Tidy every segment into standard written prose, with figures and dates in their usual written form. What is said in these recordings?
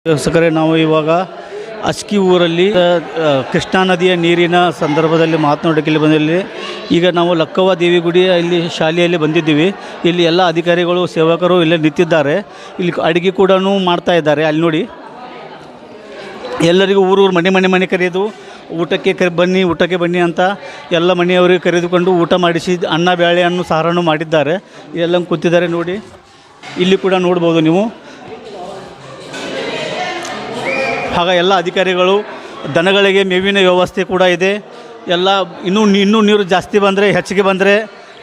ವೀಕ್ಷಕರೇ, ನಾವು ಇವಾಗ ಅಸ್ಕಿ ಊರಲ್ಲಿ ಕೃಷ್ಣಾ ನದಿಯ ನೀರಿನ ಸಂದರ್ಭದಲ್ಲಿ ಮಾತನಾಡೋಕ್ಕೆ ಬಂದಲ್ಲಿ ಈಗ ನಾವು ಲಕ್ಕವ್ವ ದೇವಿ ಗುಡಿ ಇಲ್ಲಿ ಶಾಲೆಯಲ್ಲಿ ಬಂದಿದ್ದೀವಿ. ಇಲ್ಲಿ ಎಲ್ಲ ಅಧಿಕಾರಿಗಳು ಸೇವಕರು ಇಲ್ಲೇ ನಿಂತಿದ್ದಾರೆ. ಇಲ್ಲಿ ಅಡುಗೆ ಕೂಡ ಮಾಡ್ತಾ ಇದ್ದಾರೆ. ಅಲ್ಲಿ ನೋಡಿ, ಎಲ್ಲರಿಗೂ ಊರೂರು ಮನೆ ಕರೆದು ಊಟಕ್ಕೆ ಬನ್ನಿ ಅಂತ ಎಲ್ಲ ಮನೆಯವರಿಗೆ ಕರೆದುಕೊಂಡು ಊಟ ಮಾಡಿಸಿ ಅನ್ನ ಬೇಳೆಯನ್ನು ಸಾರನ್ನು ಮಾಡಿದ್ದಾರೆ. ಎಲ್ಲ ಕೂತಿದ್ದಾರೆ ನೋಡಿ. ಇಲ್ಲಿ ಕೂಡ ನೋಡ್ಬೋದು ನೀವು. ಆಗ ಎಲ್ಲ ಅಧಿಕಾರಿಗಳು ದನಗಳಿಗೆ ಮೇವಿನ ವ್ಯವಸ್ಥೆ ಕೂಡ ಇದೆ. ಎಲ್ಲ ಇನ್ನೂ ನೀರು ಜಾಸ್ತಿ ಬಂದರೆ ಹೆಚ್ಚಿಗೆ ಬಂದರೆ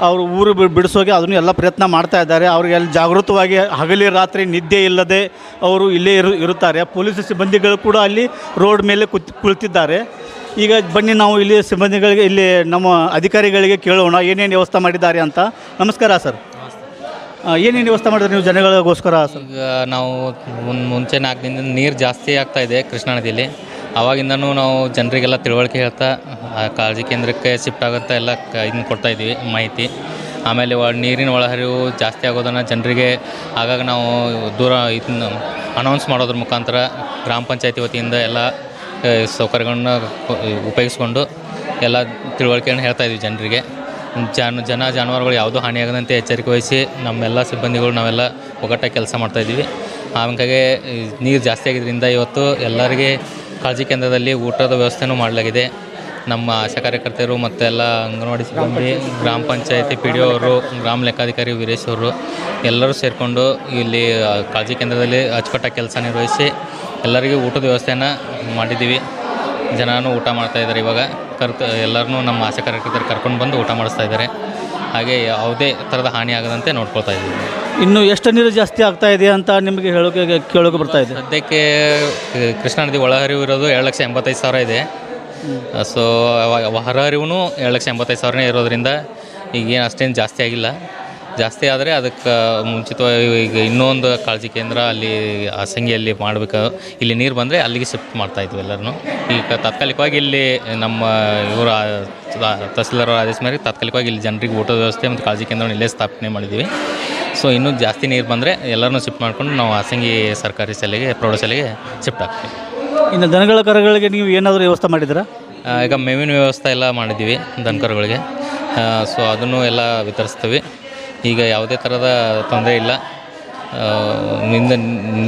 ಅವರು ಊರು ಬಿಡಿಸೋಕೆ ಅದನ್ನು ಎಲ್ಲ ಪ್ರಯತ್ನ ಮಾಡ್ತಾ ಇದ್ದಾರೆ. ಅವರಿಗೆಲ್ಲ ಜಾಗೃತವಾಗಿ ಹಗಲಿ ರಾತ್ರಿ ನಿದ್ದೆ ಇಲ್ಲದೆ ಅವರು ಇಲ್ಲೇ ಇರುತ್ತಾರೆ. ಪೊಲೀಸ್ ಸಿಬ್ಬಂದಿಗಳು ಕೂಡ ಅಲ್ಲಿ ರೋಡ್ ಮೇಲೆ ಕುಳಿತಿದ್ದಾರೆ. ಈಗ ಬನ್ನಿ ನಾವು ಇಲ್ಲಿ ಸಿಬ್ಬಂದಿಗಳಿಗೆ, ಇಲ್ಲಿ ನಮ್ಮ ಅಧಿಕಾರಿಗಳಿಗೆ ಕೇಳೋಣ ಏನೇನು ವ್ಯವಸ್ಥೆ ಮಾಡಿದ್ದಾರೆ ಅಂತ. ನಮಸ್ಕಾರ ಸರ್. ಏನೇನು ವ್ಯವಸ್ಥೆ ಮಾಡಿದ್ರೆ ನೀವು ಜನಗಳಿಗೋಸ್ಕರ ಸರ್? ಈಗ ನಾವು ಮುಂಚೆ 4 ದಿನದಿಂದ ನೀರು ಜಾಸ್ತಿ ಆಗ್ತಾಯಿದೆ ಕೃಷ್ಣಾ ನದಿಯಲ್ಲಿ. ಆವಾಗಿಂದನೂ ನಾವು ಜನರಿಗೆಲ್ಲ ತಿಳುವಳಿಕೆ ಹೇಳ್ತಾ ಕಾಳಜಿ ಕೇಂದ್ರಕ್ಕೆ ಶಿಫ್ಟ್ ಆಗುತ್ತೆ ಎಲ್ಲ ಇದನ್ನು ಕೊಡ್ತಾಯಿದ್ದೀವಿ ಮಾಹಿತಿ. ಆಮೇಲೆ ನೀರಿನ ಒಳಹರಿವು ಜಾಸ್ತಿ ಆಗೋದನ್ನು ಜನರಿಗೆ ಆಗಾಗ ನಾವು ದೂರ ಇದನ್ನು ಅನೌನ್ಸ್ ಮಾಡೋದ್ರ ಮುಖಾಂತರ ಗ್ರಾಮ ಪಂಚಾಯತಿ ವತಿಯಿಂದ ಎಲ್ಲ ಸೌಕರ್ಯಗಳನ್ನ ಉಪಯೋಗಿಸ್ಕೊಂಡು ಎಲ್ಲ ತಿಳುವಳಿಕೆಯನ್ನು ಹೇಳ್ತಾಯಿದ್ವಿ ಜನರಿಗೆ. ಜಾನುವಾರುಗಳು ಯಾವುದೂ ಹಾನಿಯಾಗದಂತೆ ಎಚ್ಚರಿಕೆ ವಹಿಸಿ ನಮ್ಮೆಲ್ಲ ಸಿಬ್ಬಂದಿಗಳು ನಾವೆಲ್ಲ ಒಗ್ಗಟ್ಟಾಗಿ ಕೆಲಸ ಮಾಡ್ತಾಯಿದ್ದೀವಿ. ಹಾಗಾಗಿ ನೀರು ಜಾಸ್ತಿ ಆಗಿದ್ದರಿಂದ ಇವತ್ತು ಎಲ್ಲರಿಗೆ ಕಾಳಜಿ ಕೇಂದ್ರದಲ್ಲಿ ಊಟದ ವ್ಯವಸ್ಥೆನೂ ಮಾಡಲಾಗಿದೆ. ನಮ್ಮ ಆಶಾ ಕಾರ್ಯಕರ್ತರು ಮತ್ತು ಎಲ್ಲ ಅಂಗನವಾಡಿ ಸಿಬ್ಬಂದಿ, ಗ್ರಾಮ ಪಂಚಾಯತಿ ಪಿ ಡಿ ಒ ಅವರು, ಗ್ರಾಮ ಲೆಕ್ಕಾಧಿಕಾರಿ ವೀರೇಶ್ ಅವರು ಎಲ್ಲರೂ ಸೇರಿಕೊಂಡು ಇಲ್ಲಿ ಕಾಳಜಿ ಕೇಂದ್ರದಲ್ಲಿ ಅಚ್ಚುಕಟ್ಟಾಗಿ ಕೆಲಸ ನಿರ್ವಹಿಸಿ ಎಲ್ಲರಿಗೂ ಊಟದ ವ್ಯವಸ್ಥೆಯನ್ನು ಮಾಡಿದ್ದೀವಿ. ಜನನೂ ಊಟ ಮಾಡ್ತಾಯಿದ್ದಾರೆ. ಇವಾಗ ಎಲ್ಲರನ್ನೂ ನಮ್ಮ ಆಶಾ ಕಾರ್ಯಕರ್ತರು ಕರ್ಕೊಂಡು ಬಂದು ಊಟ ಮಾಡಿಸ್ತಾ ಇದ್ದಾರೆ. ಹಾಗೆ ಯಾವುದೇ ಥರದ ಹಾನಿ ಆಗದಂತೆ ನೋಡ್ಕೊಳ್ತಾ ಇದ್ದೀವಿ. ಇನ್ನು ಎಷ್ಟು ನೀರು ಜಾಸ್ತಿ ಆಗ್ತಾ ಇದೆ ಅಂತ ನಿಮಗೆ ಕೇಳೋಕೆ ಬರ್ತಾ ಇದೆ? ಸದ್ಯಕ್ಕೆ ಕೃಷ್ಣಾ ನದಿ ಒಳಹರಿವು ಇರೋದು 2,85,000 ಇದೆ. ಸೊ ಹೊರಹರಿವು 2,85,000 ಇರೋದ್ರಿಂದ ಈಗೇನು ಅಷ್ಟೇನು ಜಾಸ್ತಿ ಆಗಿಲ್ಲ. ಜಾಸ್ತಿ ಆದರೆ ಅದಕ್ಕೆ ಮುಂಚಿತವಾಗಿ ಈಗ ಇನ್ನೊಂದು ಕಾಳಜಿ ಕೇಂದ್ರ ಅಲ್ಲಿ ಹಾಸಂಗಿಯಲ್ಲಿ ಮಾಡಬೇಕು. ಇಲ್ಲಿ ನೀರು ಬಂದರೆ ಅಲ್ಲಿಗೆ ಶಿಫ್ಟ್ ಮಾಡ್ತಾಯಿದ್ವಿ ಎಲ್ಲರೂ. ಈಗ ತಾತ್ಕಾಲಿಕವಾಗಿ ಇಲ್ಲಿ ನಮ್ಮ ಇವರು ತಹಸೀಲ್ದಾರ್ ಆದೇಶ ಮೇರೆಗೆ ತಾತ್ಕಾಲಿಕವಾಗಿ ಇಲ್ಲಿ ಜನರಿಗೆ ಊಟದ ವ್ಯವಸ್ಥೆ ಮತ್ತು ಕಾಳಜಿ ಕೇಂದ್ರವನ್ನು ಇಲ್ಲೇ ಸ್ಥಾಪನೆ ಮಾಡಿದ್ದೀವಿ. ಸೊ ಇನ್ನೂ ಜಾಸ್ತಿ ನೀರು ಬಂದರೆ ಎಲ್ಲರನ್ನೂ ಶಿಫ್ಟ್ ಮಾಡಿಕೊಂಡು ನಾವು ಹಾಸಂಗಿ ಸರ್ಕಾರಿ ಶಾಲೆಗೆ, ಪ್ರೌಢಶಾಲೆಗೆ ಶಿಫ್ಟ್ ಆಗ್ತೀವಿ. ಇನ್ನು ದನಗಳ ಕರುಗಳಿಗೆ ನೀವು ಏನಾದರೂ ವ್ಯವಸ್ಥೆ ಮಾಡಿದ್ದೀರಾ? ಈಗ ಮೇವಿನ ವ್ಯವಸ್ಥೆ ಎಲ್ಲ ಮಾಡಿದ್ದೀವಿ ದನಕರುಗಳಿಗೆ. ಸೊ ಅದನ್ನು ಎಲ್ಲ ವಿತರಿಸ್ತೀವಿ. ಈಗ ಯಾವುದೇ ಥರದ ತೊಂದರೆ ಇಲ್ಲ.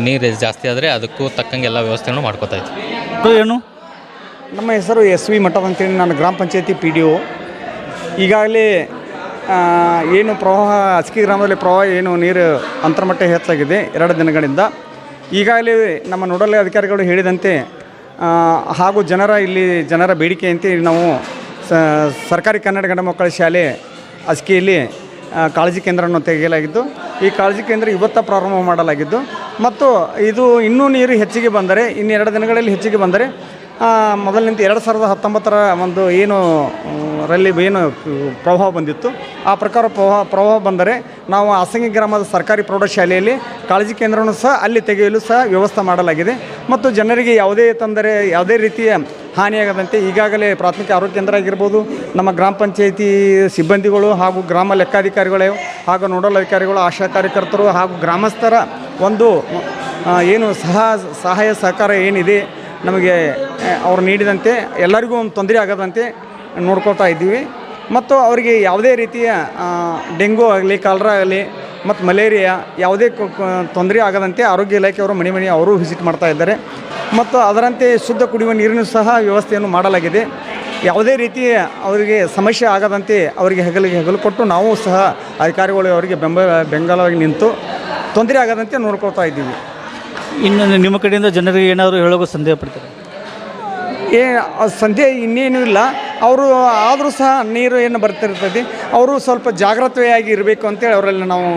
ನೀರು ಜಾಸ್ತಿ ಆದರೆ ಅದಕ್ಕೂ ತಕ್ಕಂಗೆ ಎಲ್ಲ ವ್ಯವಸ್ಥೆಯನ್ನು ಮಾಡ್ಕೋತಾ ಇದ್ವಿ. ಏನು? ನಮ್ಮ ಹೆಸರು SV ಮಠದ್ ಅಂತೇಳಿ, ನಾನು ಗ್ರಾಮ ಪಂಚಾಯತಿ PDO. ಈಗಾಗಲೇ ಏನು ಪ್ರವಾಹ, ಅಸ್ಕಿ ಗ್ರಾಮದಲ್ಲಿ ಪ್ರವಾಹ ಏನು ನೀರು ಅಂತರ್ಮಟ್ಟ ಹೆಚ್ಚಾಗಿದೆ 2 ದಿನಗಳಿಂದ. ಈಗಾಗಲೇ ನಮ್ಮ ನೋಡಲ್ ಅಧಿಕಾರಿಗಳು ಹೇಳಿದಂತೆ ಹಾಗೂ ಜನರ ಬೇಡಿಕೆಯಂತೆ ನಾವು ಸರ್ಕಾರಿ ಕನ್ನಡ ಗಂಡು ಮಕ್ಕಳ ಶಾಲೆ ಅಸ್ಕಿಯಲ್ಲಿ ಕಾಳಜಿ ಕೇಂದ್ರವನ್ನು ತೆಗೆಯಲಾಗಿದ್ದು, ಈ ಕಾಳಜಿ ಕೇಂದ್ರ ಇವತ್ತು ಪ್ರಾರಂಭ ಮಾಡಲಾಗಿದ್ದು, ಮತ್ತು ಇದು ಇನ್ನೂ ನೀರು ಹೆಚ್ಚಿಗೆ ಬಂದರೆ, ಇನ್ನು 2 ದಿನಗಳಲ್ಲಿ ಹೆಚ್ಚಿಗೆ ಬಂದರೆ ಮೊದಲಿನಿಂದ 2019ರ ಒಂದು ಏನು ಪ್ರವಾಹ ಬಂದಿತ್ತು, ಆ ಪ್ರಕಾರ ಪ್ರವಾಹ ಬಂದರೆ ನಾವು ಹಾಸಂಗಿ ಗ್ರಾಮದ ಸರ್ಕಾರಿ ಪ್ರೌಢಶಾಲೆಯಲ್ಲಿ ಕಾಳಜಿ ಕೇಂದ್ರವನ್ನು ಸಹ ಅಲ್ಲಿ ತೆಗೆಯಲು ಸಹ ವ್ಯವಸ್ಥೆ ಮಾಡಲಾಗಿದೆ. ಮತ್ತು ಜನರಿಗೆ ಯಾವುದೇ ರೀತಿಯ ಹಾನಿಯಾಗದಂತೆ ಈಗಾಗಲೇ ಪ್ರಾಥಮಿಕ ಆರೋಗ್ಯ ಕೇಂದ್ರ ಆಗಿರ್ಬೋದು, ನಮ್ಮ ಗ್ರಾಮ ಪಂಚಾಯತಿ ಸಿಬ್ಬಂದಿಗಳು ಹಾಗೂ ಗ್ರಾಮ ಲೆಕ್ಕಾಧಿಕಾರಿಗಳು ಹಾಗೂ ನೋಡಲ್ ಅಧಿಕಾರಿಗಳು, ಆಶಾ ಕಾರ್ಯಕರ್ತರು ಹಾಗೂ ಗ್ರಾಮಸ್ಥರ ಒಂದು ಏನು ಸಹಾಯ ಸಹಕಾರ ಏನಿದೆ ನಮಗೆ ಅವರು ನೀಡಿದಂತೆ ಎಲ್ಲರಿಗೂ ಒಂದು ತೊಂದರೆ ಆಗದಂತೆ ನೋಡ್ಕೊಳ್ತಾ ಇದ್ದೀವಿ. ಮತ್ತು ಅವರಿಗೆ ಯಾವುದೇ ರೀತಿಯ ಡೆಂಗು ಆಗಲಿ, ಕಾಲರಾ ಆಗಲಿ ಮತ್ತು ಮಲೇರಿಯಾ ಯಾವುದೇ ತೊಂದರೆ ಆಗದಂತೆ ಆರೋಗ್ಯ ಇಲಾಖೆಯವರು ಮನೆ ಅವರು ವಿಸಿಟ್ ಮಾಡ್ತಾ ಇದ್ದಾರೆ. ಮತ್ತು ಅದರಂತೆ ಶುದ್ಧ ಕುಡಿಯುವ ನೀರಿನ ಸಹ ವ್ಯವಸ್ಥೆಯನ್ನು ಮಾಡಲಾಗಿದೆ. ಯಾವುದೇ ರೀತಿಯ ಅವರಿಗೆ ಸಮಸ್ಯೆ ಆಗದಂತೆ ಅವರಿಗೆ ಹೆಗಲು ಕೊಟ್ಟು ನಾವು ಸಹ ಅಧಿಕಾರಿಗಳು ಅವರಿಗೆ ಬೆಂಬಲವಾಗಿ ನಿಂತು ತೊಂದರೆ ಆಗದಂತೆ ನೋಡ್ಕೊಳ್ತಾ ಇದ್ದೀವಿ. ಇನ್ನು ನಿಮ್ಮ ಕಡೆಯಿಂದ ಜನರಿಗೆ ಏನಾದರೂ ಹೇಳೋಕೆ ಸಂದೇಹ ಪಡ್ತಾರೆ? ಸಂದೇಹ ಇನ್ನೇನೂ ಇಲ್ಲ. ಅವರು ಆದರೂ ಸಹ ನೀರು ಏನು ಬರ್ತಿರ್ತದೆ, ಅವರು ಸ್ವಲ್ಪ ಜಾಗ್ರತೆಯಾಗಿ ಇರಬೇಕು ಅಂತೇಳಿ ಅವರೆಲ್ಲ ನಾವು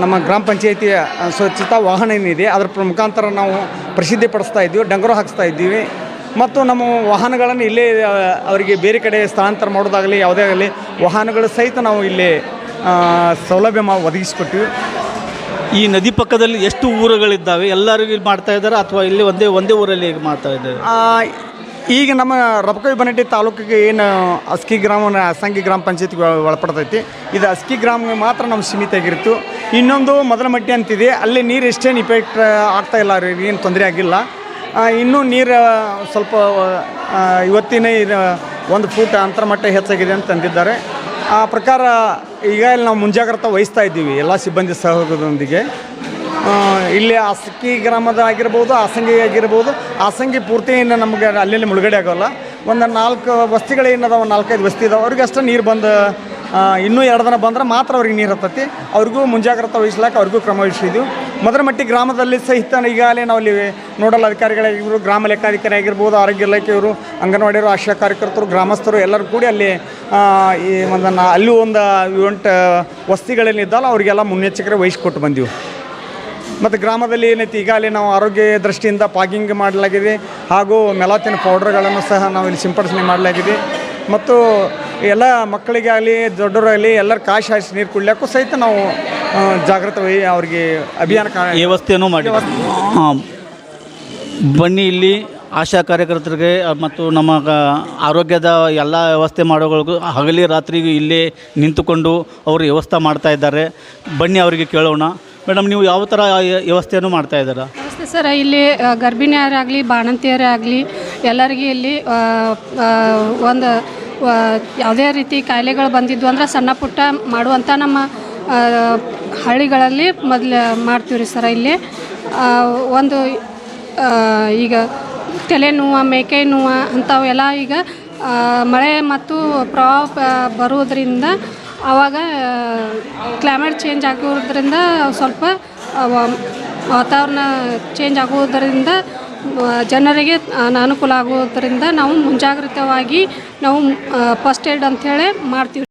ನಮ್ಮ ಗ್ರಾಮ ಪಂಚಾಯಿತಿಯ ಸ್ವಚ್ಛತಾ ವಾಹನ ಏನಿದೆ ಅದರ ಮುಖಾಂತರ ನಾವು ಪ್ರಸಿದ್ಧಿ ಪಡಿಸ್ತಾ ಇದ್ದೀವಿ, ಡಂಗರು ಹಾಕಿಸ್ತಾ ಇದ್ದೀವಿ. ಮತ್ತು ನಮ್ಮ ವಾಹನಗಳನ್ನು ಇಲ್ಲೇ ಅವರಿಗೆ ಬೇರೆ ಕಡೆ ಸ್ಥಳಾಂತರ ಮಾಡೋದಾಗಲಿ ಯಾವುದೇ ಆಗಲಿ ವಾಹನಗಳು ಸಹಿತ ನಾವು ಇಲ್ಲೇ ಸೌಲಭ್ಯ ಒದಗಿಸಿಕೊಟ್ಟಿವಿ. ಈ ನದಿ ಪಕ್ಕದಲ್ಲಿ ಎಷ್ಟು ಊರುಗಳಿದ್ದಾವೆ? ಎಲ್ಲರಿಗೂ ಇಲ್ಲಿ ಮಾಡ್ತಾ ಇದ್ದಾರೆ ಅಥವಾ ಇಲ್ಲಿ ಒಂದೇ ಊರಲ್ಲಿ ಮಾಡ್ತಾ ಇದ್ದಾರೆ? ಈಗ ನಮ್ಮ ರಬಕವಿ ಬನಟ್ಟಿ ತಾಲೂಕಿಗೆ ಏನು ಅಸ್ಕಿ ಗ್ರಾಮ ಹಾಸಂಗಿ ಗ್ರಾಮ ಪಂಚಾಯತಿಗೆ ಒಳಪಡ್ತೈತಿ. ಇದು ಅಸ್ಕಿ ಗ್ರಾಮಕ್ಕೆ ಮಾತ್ರ ನಮ್ಮ ಸೀಮಿತ ಆಗಿರ್ತು. ಇನ್ನೊಂದು ಮೊದಲ ಮಟ್ಟಿ ಅಂತಿದೆ, ಅಲ್ಲಿ ನೀರು ಎಷ್ಟೇನು ಇಫೆಕ್ಟ್ ಆಗ್ತಾ ಇಲ್ಲ ರೀ, ಏನು ತೊಂದರೆ ಆಗಿಲ್ಲ. ಇನ್ನೂ ನೀರು ಸ್ವಲ್ಪ ಇವತ್ತಿನ 1 ಫೂಟ್ ಅಂತರ್ಮಟ್ಟ ಹೆಚ್ಚಾಗಿದೆ ಅಂತ ಅಂದಿದ್ದಾರೆ. ಆ ಪ್ರಕಾರ ಈಗ ಇಲ್ಲಿ ನಾವು ಮುಂಜಾಗ್ರತೆ ವಹಿಸ್ತಾ ಇದ್ದೀವಿ ಎಲ್ಲ ಸಿಬ್ಬಂದಿ ಸಹಯೋಗದೊಂದಿಗೆ. ಇಲ್ಲಿ ಆಸಕಿ ಗ್ರಾಮದ ಆಗಿರ್ಬೋದು, ಆಸಂಗಿ ಆಗಿರ್ಬೋದು. ಆಸಂಗಿ ಪೂರ್ತಿ ಇನ್ನು ನಮಗೆ ಅಲ್ಲಿ ಮುಳುಗಡೆ ಆಗೋಲ್ಲ. ಒಂದು 4 ಬಸ್ತಿಗಳೇನದಾವ, 4-5 ಬಸ್ತಿ ಇದಾವೆ, ಅವ್ರಿಗೆ ಅಷ್ಟೇ ನೀರು ಬಂದು ಇನ್ನೂ 2 ದಿನ ಬಂದ್ರೆ ಮಾತ್ರ ಅವ್ರಿಗೆ ನೀರು ಹತ್ತತಿ. ಅವ್ರಿಗೂ ಮುಂಜಾಗ್ರತೆ ವಹಿಸ್ಲಾಕ ಅವ್ರಿಗೂ ಕ್ರಮ ವಹಿಸಿದ್ವಿ. ಮೊದಲಮಟ್ಟಿ ಗ್ರಾಮದಲ್ಲಿ ಸಹಿತ ಈಗಾಗಲೇ ನಾವು ಅಲ್ಲಿ ನೋಡಲ್ ಅಧಿಕಾರಿಗಳಾಗಿರ್ಬೋದು, ಗ್ರಾಮ ಲೆಕ್ಕಾಧಿಕಾರಿ ಆಗಿರ್ಬೋದು, ಆರೋಗ್ಯ ಇಲಾಖೆಯವರು, ಅಂಗನವಾಡಿಯವರು, ಆಶಾ ಕಾರ್ಯಕರ್ತರು, ಗ್ರಾಮಸ್ಥರು ಎಲ್ಲರೂ ಕೂಡಿ ಅಲ್ಲಿ ಈ ಅಲ್ಲಿ ಒಂದು 8 ವಸ್ತಿಗಳೇನಿದ್ದಲ್ಲ ಅವರಿಗೆಲ್ಲ ಮುನ್ನೆಚ್ಚರಿಕೆ ವಹಿಸಿಕೊಟ್ಟು ಬಂದೀವಿ. ಮತ್ತು ಗ್ರಾಮದಲ್ಲಿ ಏನೈತಿ ಈಗಾಗಲೇ ನಾವು ಆರೋಗ್ಯ ದೃಷ್ಟಿಯಿಂದ ಪಾಗಿಂಗ್ ಮಾಡಲಾಗಿದೆ, ಹಾಗೂ ಮೆಲಾತಿನ್ ಪೌಡ್ರ್ಗಳನ್ನು ಸಹ ನಾವು ಇಲ್ಲಿ ಸಿಂಪಡಿಸಣೆ ಮಾಡಲಾಗಿದೆ. ಮತ್ತು ಎಲ್ಲ ಮಕ್ಕಳಿಗಾಗಲಿ ದೊಡ್ಡವರಾಗಲಿ ಎಲ್ಲರ ಕಾಶಿ ಹಾಯಿಸಿ ನೀರು ಕುಡ್ಲಿಕ್ಕೂ ಸಹಿತ ನಾವು ಜಾಗೃತ ಅವ್ರಿಗೆ ಅಭಿಯಾನ ವ್ಯವಸ್ಥೆಯನ್ನು ಮಾಡಿ. ಹಾಂ, ಬನ್ನಿ ಇಲ್ಲಿ ಆಶಾ ಕಾರ್ಯಕರ್ತರಿಗೆ ಮತ್ತು ನಮ್ಮ ಆರೋಗ್ಯದ ಎಲ್ಲ ವ್ಯವಸ್ಥೆ ಮಾಡೋಗಳಿಗೂ ಹಗಲಿ ರಾತ್ರಿಗೂ ಇಲ್ಲೇ ನಿಂತುಕೊಂಡು ಅವರು ವ್ಯವಸ್ಥೆ ಮಾಡ್ತಾ ಇದ್ದಾರೆ. ಬನ್ನಿ ಅವರಿಗೆ ಕೇಳೋಣ. ಮೇಡಮ್, ನೀವು ಯಾವ ಥರ ವ್ಯವಸ್ಥೆಯನ್ನು ಮಾಡ್ತಾ ಇದ್ದೀರಾ? ನಮಸ್ತೆ ಸರ್. ಇಲ್ಲಿ ಗರ್ಭಿಣಿಯರಾಗಲಿ ಬಾಣಂತಿಯರೇ ಆಗಲಿ ಎಲ್ಲರಿಗೆ ಇಲ್ಲಿ ಒಂದು ಯಾವುದೇ ರೀತಿ ಕಾಯಿಲೆಗಳು ಬಂದಿದ್ವು ಅಂದ್ರೆ ಸಣ್ಣ ಪುಟ್ಟ ಮಾಡುವಂಥ ನಮ್ಮ ಹಳ್ಳಿಗಳಲ್ಲಿ ಮೊದಲು ಮಾಡ್ತೀವಿ ರೀ ಸರ. ಇಲ್ಲಿ ಒಂದು ಈಗ ತಲೆನೋವು, ಮೇಕೆ ನೋವು ಅಂಥವೆಲ್ಲ ಈಗ ಮಳೆ ಮತ್ತು ಪ್ರವಾಹ ಬರುವುದರಿಂದ ಆವಾಗ ಕ್ಲೈಮೇಟ್ ಚೇಂಜ್ ಆಗೋದ್ರಿಂದ ಸ್ವಲ್ಪ ವಾತಾವರಣ ಚೇಂಜ್ ಆಗುವುದರಿಂದ ಜನರಿಗೆ ಅನಾನುಕೂಲ ಆಗುವುದರಿಂದ ನಾವು ಮುಂಜಾಗ್ರತವಾಗಿ ನಾವು ಫಸ್ಟ್ ಏಡ್ ಅಂಥೇಳಿ ಮಾಡ್ತೀವಿ.